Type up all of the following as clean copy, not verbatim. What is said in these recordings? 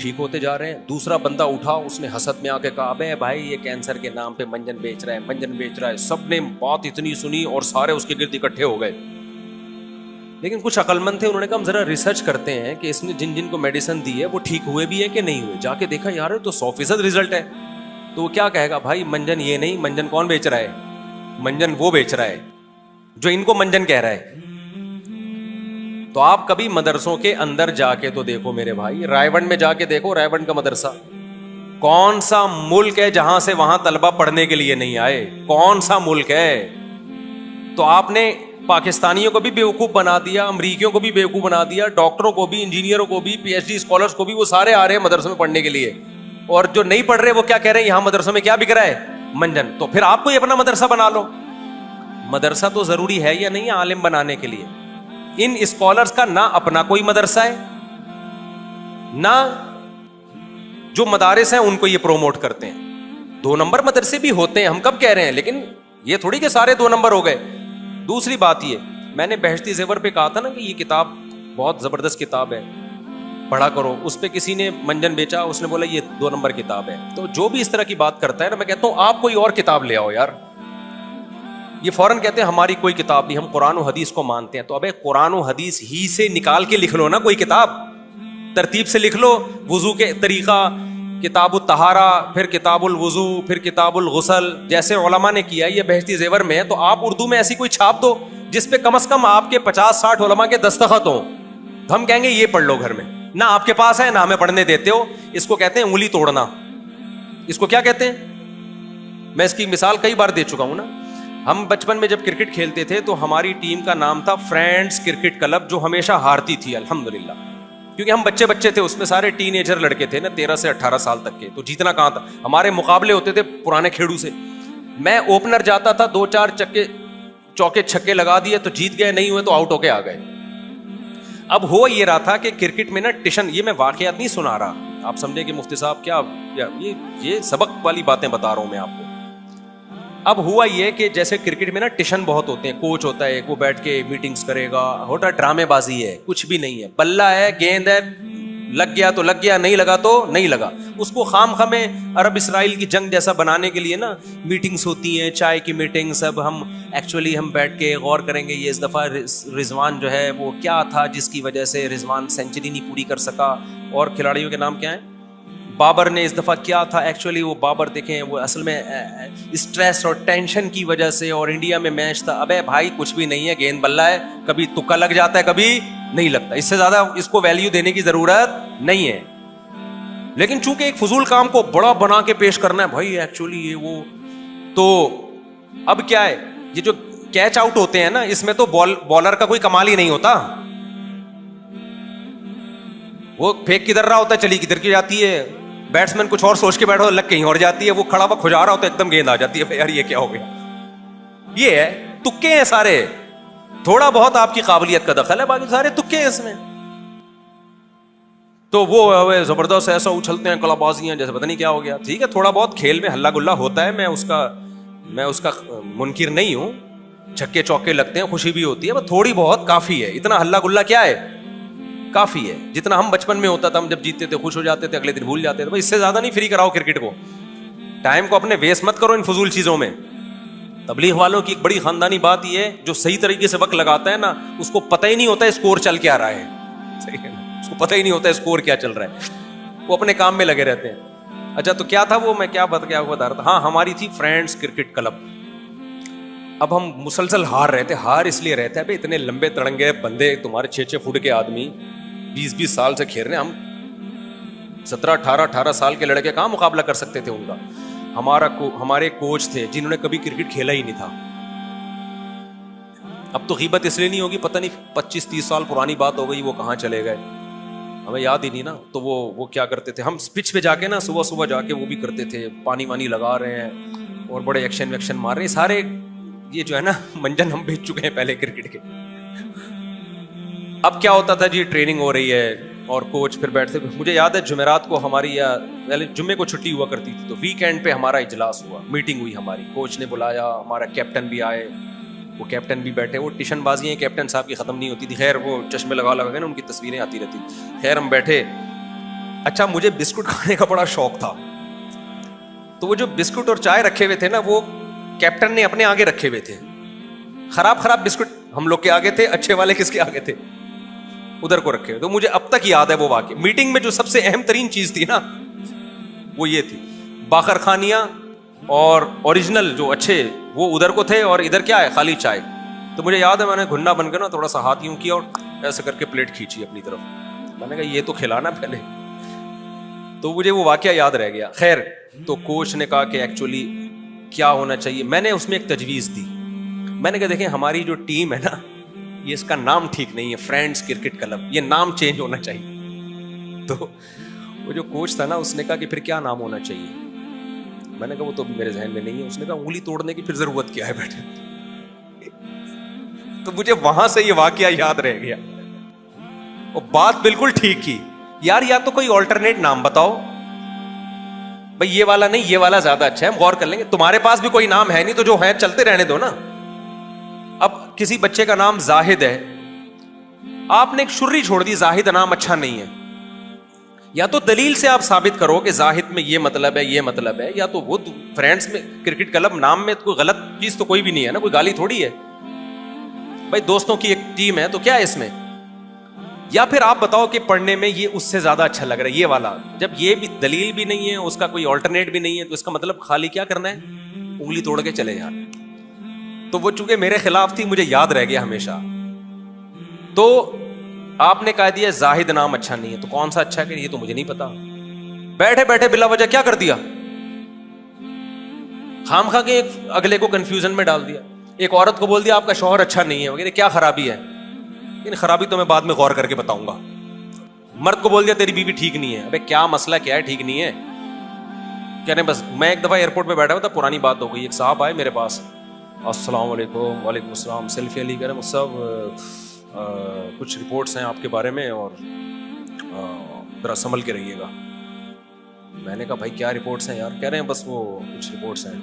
ٹھیک ہوتے جا رہے ہیں. دوسرا بندہ اٹھا, اس نے حسد میں آ کے کہا ابے بھائی یہ کینسر کے نام پہ منجن بیچ رہا ہے, منجن بیچ رہا ہے. سب نے بات اتنی سنی اور سارے اس کے گرد اکٹھے ہو گئے. لیکن کچھ عقل مند تھے, انہوں نے کہا ہم ذرا ریسرچ کرتے ہیں کہ اس نے جن جن کو میڈیسن دی ہے وہ ٹھیک ہوئے بھی ہے کہ نہیں ہوئے. جا کے دیکھا یار تو 100% رزلٹ ہے. تو وہ کیا کہے گا, بھائی منجن یہ نہیں, منجن کون بیچ رہا ہے, منجن وہ بیچ رہا ہے جو ان کو منجن کہہ رہا ہے. تو آپ کبھی مدرسوں کے اندر جا کے تو دیکھو میرے بھائی, رائے ونڈ میں جا کے دیکھو, رائے ونڈ کا مدرسہ کون سا ملک ہے جہاں سے وہاں طلبہ پڑھنے کے لیے نہیں آئے, کون سا ملک ہے. تو آپ نے پاکستانیوں کو بھی بیوقوف بنا دیا, امریکیوں کو بھی بیوقوف بنا دیا, ڈاکٹروں کو بھی, انجینئروں کو بھی, پی ایچ ڈی اسکالرس کو بھی, وہ سارے آ رہے ہیں مدرسوں میں پڑھنے کے لیے. اور جو نہیں پڑھ رہے وہ کیا کہہ رہے ہیں, یہاں مدرسوں میں کیا بک رہا ہے, منجن. تو پھر آپ کو یہ اپنا مدرسہ بنا لو. مدرسہ تو ضروری ہے یا نہیں ہے عالم بنانے کے لیے. ان اسکالرس کا نہ اپنا کوئی مدرسہ ہے, نہ جو مدارس ہیں ان کو یہ پروموٹ کرتے ہیں. 2 نمبر مدرسے بھی ہوتے ہیں, ہم کب کہہ رہے ہیں, لیکن یہ تھوڑی کہ سارے 2 نمبر ہو گئے. دوسری بات یہ, میں نے بہشتی زیور پہ کہا تھا نا کہ یہ کتاب بہت زبردست کتاب ہے, پڑھا کرو. اس پہ کسی نے منجن بیچا, اس نے بولا یہ 2 نمبر کتاب ہے. تو جو بھی اس طرح کی بات کرتا ہے نا, میں کہتا ہوں آپ کوئی اور کتاب لے آؤ یار. یہ فوراً کہتے ہیں ہماری کوئی کتاب نہیں, ہم قرآن و حدیث کو مانتے ہیں. تو ابے قرآن و حدیث ہی سے نکال کے لکھ لو نا کوئی کتاب, ترتیب سے لکھ لو. وضو کے طریقہ, کتاب الطہارہ, پھر کتاب الوضو, پھر کتاب الغسل, جیسے علماء نے کیا. یہ بہشتی زیور میں ہے, تو آپ اردو میں ایسی کوئی چھاپ دو جس پہ کم از کم آپ کے 50-60 علماء کے دستخط ہوں. ہم کہیں گے یہ پڑھ لو گھر میں. نہ آپ کے پاس ہے, نہ ہمیں پڑھنے دیتے ہو. اس کو کہتے ہیں انگلی توڑنا. اس کو کیا کہتے ہیں, میں اس کی مثال کئی بار دے چکا ہوں نا. ہم بچپن میں جب کرکٹ کھیلتے تھے تو ہماری ٹیم کا نام تھا فرینڈز کرکٹ کلب, جو ہمیشہ ہارتی تھی الحمدللہ, کیونکہ ہم بچے تھے. اس میں سارے ٹین ایجر لڑکے تھے نا, 13 سے 18 سال تک کے. تو جیتنا کہاں تھا, ہمارے مقابلے ہوتے تھے پرانے کھیڑو سے. میں اوپنر جاتا تھا, 2-4 چوکے چھکے لگا دیے تو جیت گئے, نہیں ہوئے تو آؤٹ ہو کے آ گئے. اب ہو یہ رہا تھا کہ کرکٹ میں نا ٹیشن, یہ میں واقعات نہیں سنا رہا, آپ سمجھے کہ مفتی صاحب کیا یہ سبق والی باتیں بتا رہا ہوں میں آپ کو. اب ہوا یہ کہ جیسے کرکٹ میں نا ٹیشن بہت ہوتے ہیں, کوچ ہوتا ہے, وہ بیٹھ کے میٹنگز کرے گا, ہوتا ڈرامے بازی ہے, کچھ بھی نہیں ہے. بلہ ہے, گیند ہے, لگ گیا تو لگ گیا, نہیں لگا تو نہیں لگا. اس کو خام خامے عرب اسرائیل کی جنگ جیسا بنانے کے لیے نا میٹنگز ہوتی ہیں, چائے کی میٹنگ. سب ہم بیٹھ کے غور کریں گے یہ اس دفعہ رضوان جو ہے وہ کیا تھا جس کی وجہ سے رضوان سینچری نہیں پوری کر سکا, اور کھلاڑیوں کے نام کیا ہیں. بابر نے اس دفعہ کیا تھا, ایکچولی وہ بابر دیکھیں وہ اصل میں اسٹریس اور ٹینشن کی وجہ سے, اور انڈیا میں میچ تھا. ابے بھائی کچھ بھی نہیں ہے, گیند بلہ ہے, کبھی تکا لگ جاتا ہے, کبھی نہیں لگتا. اس سے زیادہ اس کو ویلیو دینے کی ضرورت نہیں ہے. لیکن چونکہ ایک فضول کام کو بڑا بنا کے پیش کرنا ہے, بھائی ایکچولی یہ وہ, تو اب کیا ہے, یہ جو کیچ آؤٹ ہوتے ہیں نا, اس میں تو بالر کا کوئی کمال ہی نہیں ہوتا. وہ پھینک کدھر رہا ہوتا ہے, چلی کدھر کی جاتی ہے, بیٹسمین کچھ اور سوچ کے بیٹھا ہو, لگ کہیں اور جاتی ہے, وہ کھڑا ہوا کھجا رہا ہوتا ہے, ایک دم گیند آ جاتی ہے. یار یہ کیا ہو گیا, یہ ہے تکے ہیں سارے. تھوڑا بہت آپ کی قابلیت کا دخل ہے, باقی سارے تکے ہیں اس میں. تو وہ زبردست ایسا اچھلتے ہیں, کلا بازیاں جیسے پتہ نہیں کیا ہو گیا. ٹھیک ہے, تھوڑا بہت کھیل میں ہلا گلا ہوتا ہے, میں اس کا منکر نہیں ہوں. چھکے چوکے لگتے ہیں, خوشی بھی ہوتی ہے, بس تھوڑی بہت کافی ہے. اتنا ہلا گلا کیا ہے, کافی ہے. جتنا ہم بچپن میں ہوتا تھا, ہم جب جیتتے تھے خوش ہو جاتے تھے, اگلے دن بھول جاتے تھے. اس سے زیادہ نہیں فری کراؤ کرکٹ کو. ٹائم کو اپنے ویسٹ مت کرو ان فضول چیزوں میں. تبلیغ والوں کی ایک بڑی خاندانی بات یہ ہے, جو صحیح طریقے سے وقت لگاتا ہے نا, اس کو پتہ ہی نہیں ہوتا اسکور چل کے آ رہا ہے. صحیح ہے, اس کو پتہ ہی نہیں ہوتا اسکور کیا چل رہا ہے, وہ اپنے کام میں لگے رہتے ہیں. اچھا تو کیا تھا وہ, میں کیا بتا رہا تھا. ہاں, ہماری تھی فرینڈز کرکٹ کلب. اب ہم مسلسل ہار رہے تھے. ہار اس لیے رہتے ہیں, اتنے لمبے تڑنگے بندے, تمہارے 6-6 فٹ کے آدمی 20-20 سال سے کھیل رہے ہیں. ہم 17-18 سال کے لڑکے کہاں مقابلہ کر سکتے تھے ان کا. ہمارے کوچ تھے جنہوں نے کبھی کرکٹ کھیلا ہی نہیں تھا. اب تو غیبت اس لیے نہیں ہوگی, پتہ نہیں 25-30 سال پرانی بات ہو گئی, وہ کہاں چلے گئے, ہمیں یاد ہی نہیں نا. تو وہ کیا کرتے تھے, ہم پچ پہ جا کے نا صبح جا کے وہ بھی کرتے تھے, پانی وانی لگا رہے ہیں اور بڑے ایکشن ویکشن مار رہے ہیں. سارے یہ جو ہے نا منجن ہم بیچ چکے ہیں پہلے کرکٹ کے. اب کیا ہوتا تھا جی, ٹریننگ ہو رہی ہے اور کوچ پھر بیٹھتے. مجھے یاد ہے جمعرات کو ہماری, یا جمعے کو چھٹی ہوا کرتی تھی, تو ویکینڈ پہ ہمارا اجلاس ہوا, میٹنگ ہوئی ہماری. کوچ نے بلایا, ہمارا کیپٹن بھی آئے, وہ کیپٹن بھی بیٹھے. وہ ٹیشن بازی ہیں کیپٹن صاحب کی ختم نہیں ہوتی تھی. خیر وہ چشمے لگا کے نا ان کی تصویریں آتی رہتی. خیر ہم بیٹھے, اچھا مجھے بسکٹ کھانے کا بڑا شوق تھا, تو وہ جو بسکٹ اور چائے رکھے ہوئے تھے نا, وہ کیپٹن نے اپنے آگے رکھے ہوئے تھے. خراب بسکٹ ہم لوگ کے آگے تھے, اچھے والے کس کے آگے تھے؟ ادھر کو رکھے ہوئے. تو مجھے اب تک یاد ہے وہ واقعہ. میٹنگ میں جو سب سے اہم ترین چیز تھی نا, وہ یہ تھی, باخر خانیاں اور اوریجنل جو اچھے وہ ادھر کو تھے, اور ادھر کیا ہے, خالی چائے. تو مجھے یاد ہے میں نے گھننا بن کے نا تھوڑا سا ہاتھ یوں کیا اور ایسے کر کے پلیٹ کھینچی اپنی طرف. میں نے کہا یہ تو کھلانا پہلے. تو مجھے وہ واقعہ یاد رہ گیا. خیر, تو کوچ نے کہا کہ ایکچولی کیا ہونا چاہیے. میں نے اس میں ایک تجویز دی. میں نے کہا دیکھیں ہماری جو ٹیم ہے نا, یہ اس کا نام ٹھیک نہیں ہے, فرینڈز کرکٹ کلب, یہ نام چینج ہونا چاہیے. تو وہ جو کوچ تھا نا, اس نے کہا کہ پھر کیا نام ہونا چاہیے. میں نے کہا وہ تو میرے ذہن میں نہیں ہے. اس نے کہا انگلی توڑنے کی پھر ضرورت کیا ہے بیٹے. تو مجھے وہاں سے یہ واقعہ یاد رہ گیا. وہ بات بالکل ٹھیک کی یار, یا تو کوئی آلٹرنیٹ نام بتاؤ بھائی, یہ والا نہیں, یہ والا زیادہ اچھا ہے, ہم غور کر لیں گے. تمہارے پاس بھی کوئی نام ہے نہیں, تو جو ہے چلتے رہنے دو نا. اب کسی بچے کا نام زاہد ہے, آپ نے ایک شرری چھوڑ دی, زاہد نام اچھا نہیں ہے. یا تو دلیل سے آپ ثابت کرو کہ زاہد میں یہ مطلب ہے, یہ مطلب ہے, یا تو وہ فرینڈز میں کرکٹ کلب نام میں کوئی غلط چیز تو کوئی بھی نہیں ہے نا, کوئی گالی تھوڑی ہے بھائی. دوستوں کی ایک ٹیم ہے تو کیا ہے اس میں. یا پھر آپ بتاؤ کہ پڑھنے میں یہ اس سے زیادہ اچھا لگ رہا ہے یہ والا. جب یہ بھی دلیل بھی نہیں ہے, اس کا کوئی آلٹرنیٹ بھی نہیں ہے, تو اس کا مطلب خالی کیا کرنا ہے, انگلی توڑ کے چلے جانا. تو وہ چونکہ میرے خلاف تھی, مجھے یاد رہ گیا ہمیشہ. تو آپ نے کہہ دیا زاہد نام اچھا نہیں ہے, تو کون سا اچھا ہے کہ یہ تو مجھے نہیں پتا. بیٹھے بیٹھے بلا وجہ کیا کر دیا, خام خواہ کے ایک اگلے کو کنفیوژن میں ڈال دیا. ایک عورت کو بول دیا آپ کا شوہر اچھا نہیں ہے وغیرہ, کیا خرابی ہے, لیکن خرابی تو میں بعد میں غور کر کے بتاؤں گا. مرد کو بول دیا تیری بیوی ٹھیک نہیں ہے. ابے کیا مسئلہ کیا ہے, ٹھیک نہیں ہے کہہ رہے بس. میں ایک دفعہ ایئرپورٹ پہ بیٹھا ہوا تھا, پرانی بات ہو گئی, ایک صاحب آئے میرے پاس, السلام علیکم. وعلیکم السلام. سیلفی علی کہہ رہے صاحب کچھ رپورٹس ہیں آپ کے بارے میں اور ذرا سنبھل کے رہیے گا. میں نے کہا بھائی کیا رپورٹس ہیں یار. کہہ رہے ہیں بس وہ کچھ رپورٹس ہیں.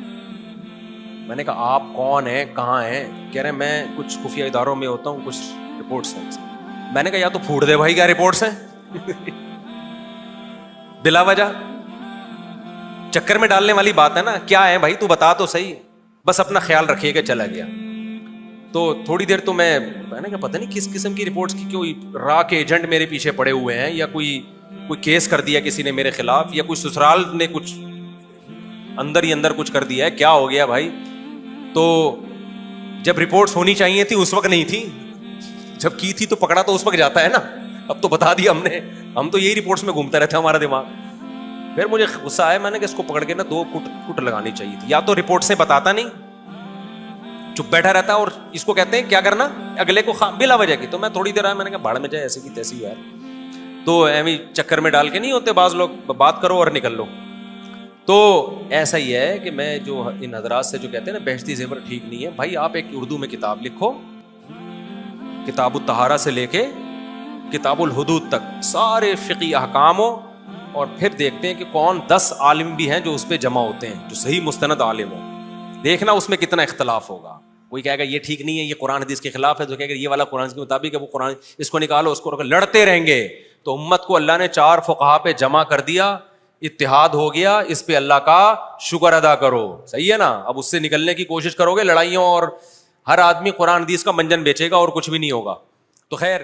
میں نے کہا آپ کون ہیں, کہاں ہیں. کہہ رہے ہیں میں کچھ خفیہ اداروں میں ہوتا ہوں, کچھ رپورٹس ہیں. میں نے کہا یا تو پھوڑ دے بھائی, کیا رپورٹس ہیں بلا وجہ چکر میں ڈالنے والی بات ہے نا. کیا ہے بھائی تو بتا تو صحیح. بس اپنا خیال رکھیے کہ چلا گیا. تو تھوڑی دیر تو میں نے کہا پتہ نہیں کس قسم کی رپورٹس کی, کوئی را کے ایجنٹ میرے پیچھے پڑے ہوئے ہیں, یا کوئی کیس کر دیا کسی نے میرے خلاف, یا کوئی سسرال نے کچھ اندر ہی اندر کچھ کر دیا ہے, کیا ہو گیا بھائی. تو جب رپورٹس ہونی چاہیے تھی اس وقت نہیں تھی, جب کی تھی تو پکڑا تو اس وقت جاتا ہے نا. اب تو بتا دیا ہم نے, ہم تو یہی رپورٹس میں گھومتا رہتا ہے ہمارا دماغ. پھر مجھے غصہ آیا, میں نے کہ اس کو پکڑ کے نا 2 کٹ لگانی چاہیے تھی. یا تو رپورٹ سے بتاتا نہیں, چپ بیٹھا رہتا, اور اس کو کہتے ہیں کیا کرنا, اگلے کو بلا وجہ کی. تو میں تھوڑی دیر آیا, میں نے کہا بھاڑ میں جائے ایسی کی تیسی یار. تو ایویں چکر میں ڈال کے نہیں ہوتے بعض لوگ, بات کرو اور نکل لو. تو ایسا ہی ہے کہ میں جو ان حضرات سے جو کہتے ہیں نا بہشتی زیور ٹھیک نہیں ہے, بھائی آپ ایک اردو میں کتاب لکھو, کتاب الطہارہ سے لے کے کتاب الحدود تک سارے فقہی احکام ہو, اور پھر دیکھتے ہیں کہ کون 10 عالم بھی ہیں جو اس پہ جمع ہوتے ہیں, جو صحیح مستند عالم ہو. دیکھنا اس میں کتنا اختلاف ہوگا. کوئی کہے گا یہ ٹھیک نہیں ہے, یہ قرآن حدیث کے خلاف ہے, تو کہے گا یہ والا قرآن کے مطابق ہے, وہ قرآن اس کو نکالو, اس کو لڑتے رہیں گے. تو امت کو اللہ نے 4 فقہا پہ جمع کر دیا, اتحاد ہو گیا, اس پہ اللہ کا شکر ادا کرو. صحیح ہے نا. اب اس سے نکلنے کی کوشش کرو گے لڑائیوں, اور ہر آدمی قرآن حدیث کا منجن بیچے گا اور کچھ بھی نہیں ہوگا. تو خیر